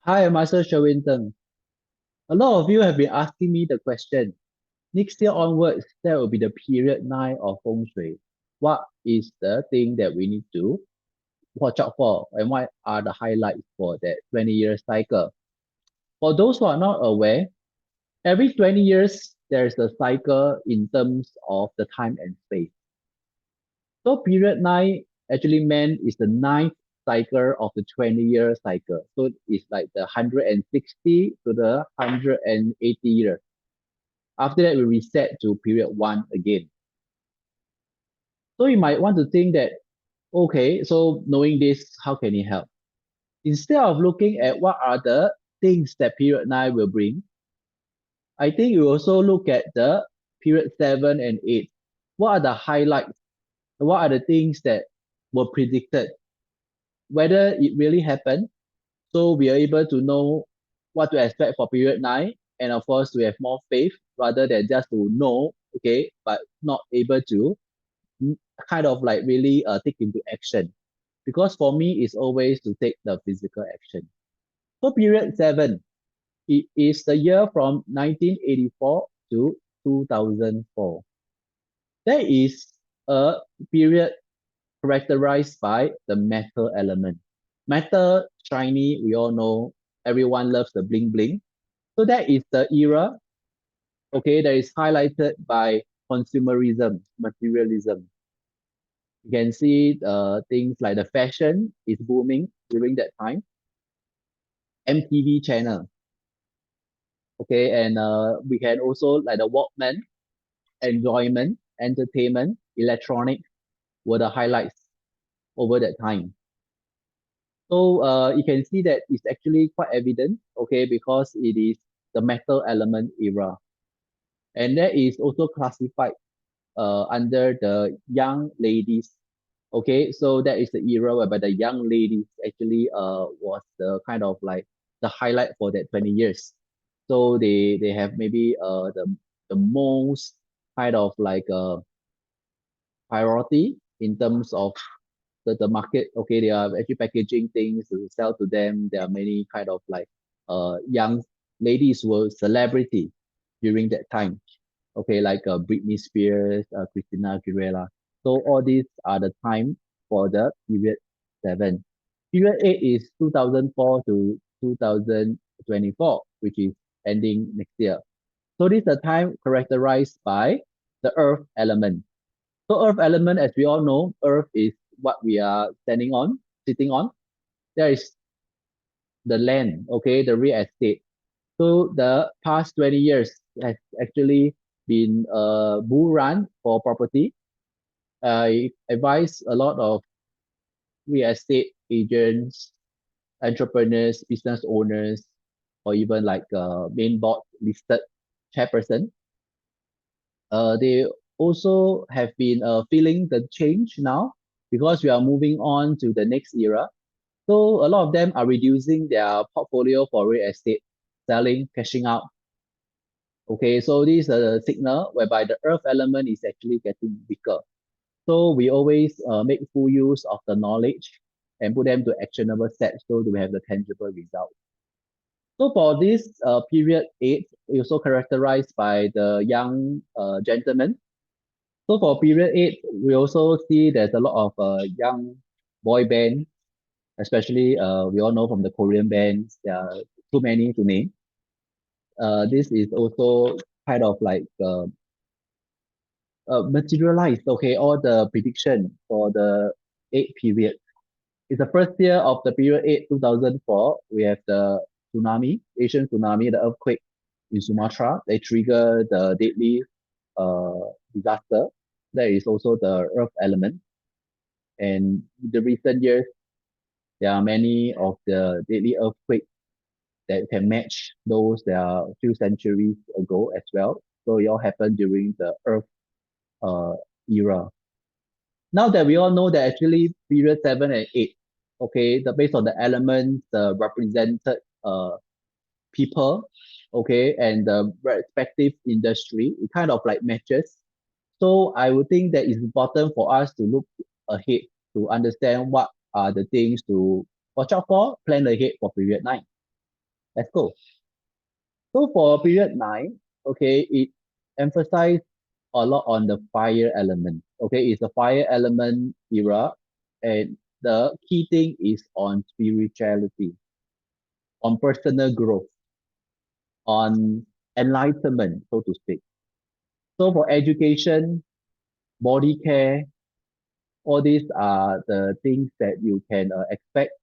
Hi, Master Sherwin. A lot of you have been asking me the question. Next year onwards, that will be the period 9 of Feng Shui. What is the thing that we need to watch out for, and what are the highlights for that 20-year cycle? For those who are not aware, every 20 years, there's a cycle in terms of the time and space. So period 9 actually meant is the ninth cycle of the 20-year cycle. So it's like the 160 to the 180 years. After that, we reset to period 1 again. So you might want to think that, okay, so knowing this, how can it help? Instead of looking at what are the things that period 9 will bring, I think you also look at the period 7 and 8. What are the highlights? What are the things that were predicted? Whether it really happened, so we are able to know what to expect for period 9. And of course, we have more faith rather than just to know, okay, but not able to kind of like really take into action. Because for me, it's always to take the physical action. So period 7, it is the year from 1984 to 2004. That is a period characterized by the metal element. Metal, shiny, we all know, everyone loves the bling bling. So that is the era, okay, that is highlighted by consumerism, materialism. You can see things like the fashion is booming during that time. MTV channel, okay, and we can also like the Walkman, enjoyment, entertainment, electronics were the highlights over that time. So you can see that it's actually quite evident, okay, because it is the metal element era. And that is also classified under the young ladies. Okay, so that is the era whereby the young ladies actually was the kind of like the highlight for that 20 years. So they have maybe the most kind of like priority in terms of the market. Okay, they are actually packaging things to sell to them. There are many kind of like young ladies were celebrity during that time. Okay, like Britney Spears, Christina Aguilera. So all these are the time for the period 7. Period 8 is 2004 to 2024, which is ending next year. So this is a time characterized by the earth element. So earth element, as we all know, earth is what we are standing on, sitting on. There is the land, okay, the real estate. So the past 20 years has actually been a bull run for property. I advise a lot of real estate agents, entrepreneurs, business owners, or even like main board listed chairperson. They also have been feeling the change now because we are moving on to the next era. So a lot of them are reducing their portfolio for real estate, selling, cashing out. Okay, so this is a signal whereby the earth element is actually getting weaker. So we always make full use of the knowledge and put them to actionable steps so that we have the tangible result. So for this period 8, it's also characterized by the young gentlemen. So for period 8, we also see there's a lot of young boy band, especially we all know from the Korean bands, there are too many to name. This is also kind of like materialized, okay, all the prediction for the 8 period. It's the first year of the period 8, 2004. We have the tsunami, Asian tsunami, the earthquake in Sumatra. They trigger the deadly disaster. There is also the earth element. And in the recent years, there are many of the deadly earthquakes that can match those that are a few centuries ago as well. So it all happened during the earth uh, era. Now that we all know that actually period 7 and 8, okay, based on the elements represented people, okay, and the respective industry, it kind of like matches. So I would think that it's important for us to look ahead to understand what are the things to watch out for, plan ahead for period 9. Let's go. So for period 9, okay, it emphasized a lot on the fire element. Okay, it's a fire element era, and the key thing is on spirituality, on personal growth, on enlightenment, so to speak. So for education, body care, all these are the things that you can expect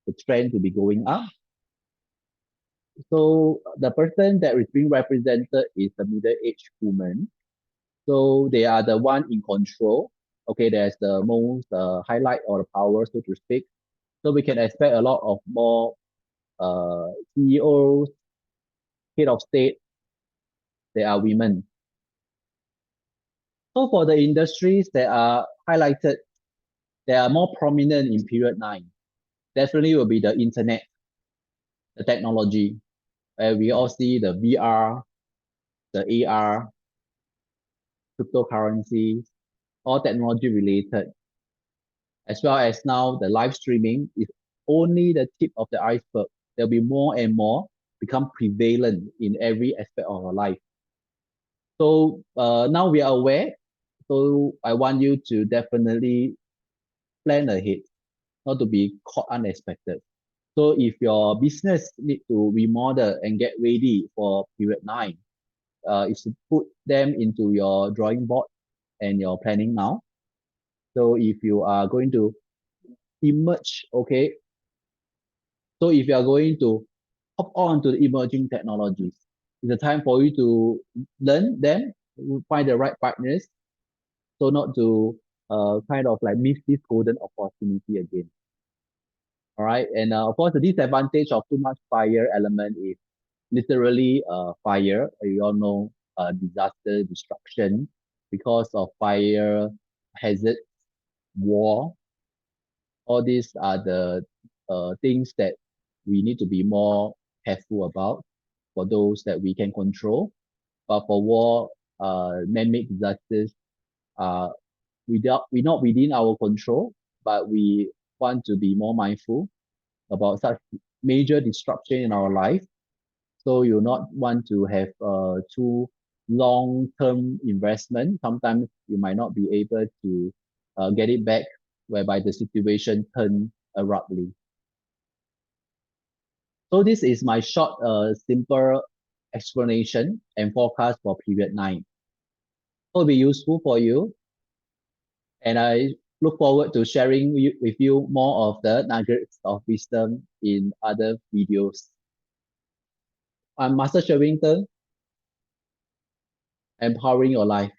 the trend to be going up. So the person that is being represented is the middle-aged woman. So they are the one in control. Okay, there's the most highlight or the power, so to speak. So we can expect a lot of more CEOs, head of state, they are women. So for the industries that are highlighted, they are more prominent in period 9. Definitely will be the internet, the technology, where we all see the VR, the AR, cryptocurrency, all technology related, as well as now the live streaming is only the tip of the iceberg. There'll be more and more become prevalent in every aspect of our life. So now we are aware. So I want you to definitely plan ahead, not to be caught unexpected. So if your business need to remodel and get ready for period 9, is to put them into your drawing board and your planning now. So if you are going to emerge, okay, so if you are going to hop on to the emerging technologies, it's a time for you to learn them, find the right partners, so not to kind of like miss this golden opportunity again. All right, and of course the disadvantage of too much fire element is literally fire. You all know disaster, destruction because of fire, hazard, war. All these are the things that we need to be more careful about for those that we can control. But for war, man-made disasters are we not within our control, but we want to be more mindful about such major disruption in our life. So you not want to have too long-term investment. Sometimes you might not be able to get it back, whereby the situation turn abruptly. So this is my short, simple explanation and forecast for period 9. Will be useful for you, and I look forward to sharing with you more of the nuggets of wisdom in other videos. I'm Master Sherwington, empowering your life.